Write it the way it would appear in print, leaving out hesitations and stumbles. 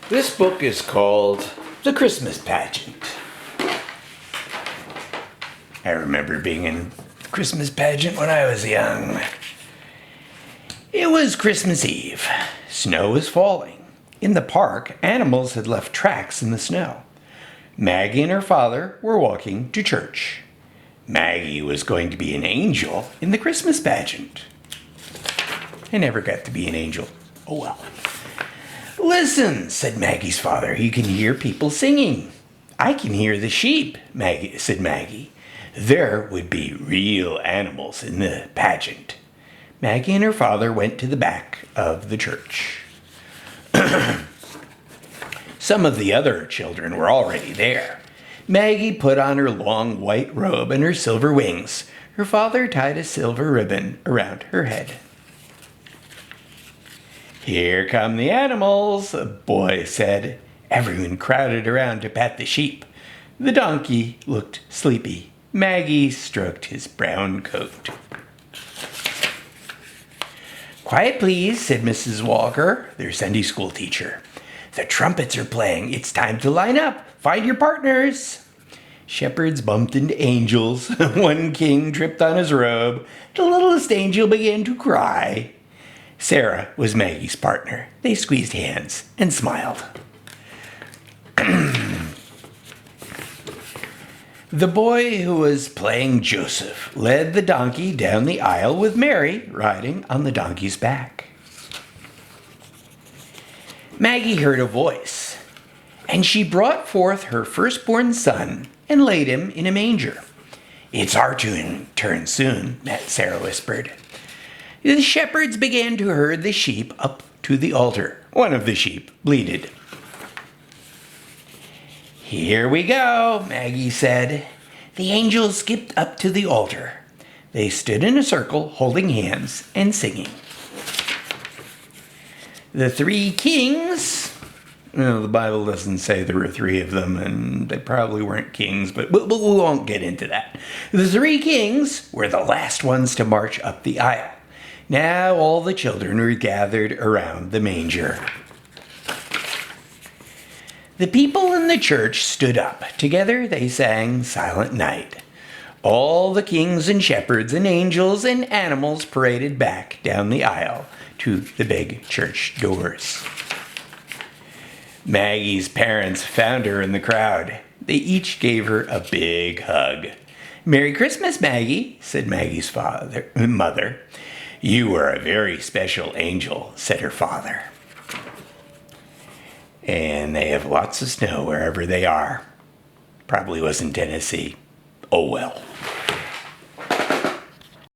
This book is called The Christmas Pageant. I remember being in the Christmas pageant when I was young. It was Christmas Eve. Snow was falling. In the park, animals had left tracks in the snow. Maggie and her father were walking to church. Maggie was going to be an angel in the Christmas pageant. I never got to be an angel. Oh well. "Listen," said Maggie's father, "you can hear people singing." "I can hear the sheep," said Maggie. "There would be real animals in the pageant." Maggie and her father went to the back of the church. Some of the other children were already there. Maggie put on her long white robe and her silver wings. Her father tied a silver ribbon around her head. "Here come the animals," a boy said. Everyone crowded around to pat the sheep. The donkey looked sleepy. Maggie stroked his brown coat. "Quiet, please," said Mrs. Walker, their Sunday school teacher. "The trumpets are playing. It's time to line up. Find your partners." Shepherds bumped into angels. One king tripped on his robe. The littlest angel began to cry. Sarah was Maggie's partner. They squeezed hands and smiled. The boy who was playing Joseph led the donkey down the aisle with Mary riding on the donkey's back. Maggie heard a voice, and she brought forth her firstborn son and laid him in a manger. "It's our turn soon," Sarah whispered. The shepherds began to herd the sheep up to the altar. One of the sheep bleated. "Here we go," Maggie said. The angels skipped up to the altar. They stood in a circle, holding hands and singing. The three kings, the Bible doesn't say there were three of them, and they probably weren't kings, but we won't get into that. The three kings were the last ones to march up the aisle. Now all the children were gathered around the manger. The people in the church stood up. Together they sang Silent Night. All the kings and shepherds and angels and animals paraded back down the aisle to the big church doors. Maggie's parents found her in the crowd. They each gave her a big hug. "Merry Christmas, Maggie," said Maggie's mother. "You are a very special angel," said her father. And they have lots of snow wherever they are. Probably wasn't Tennessee. Oh well.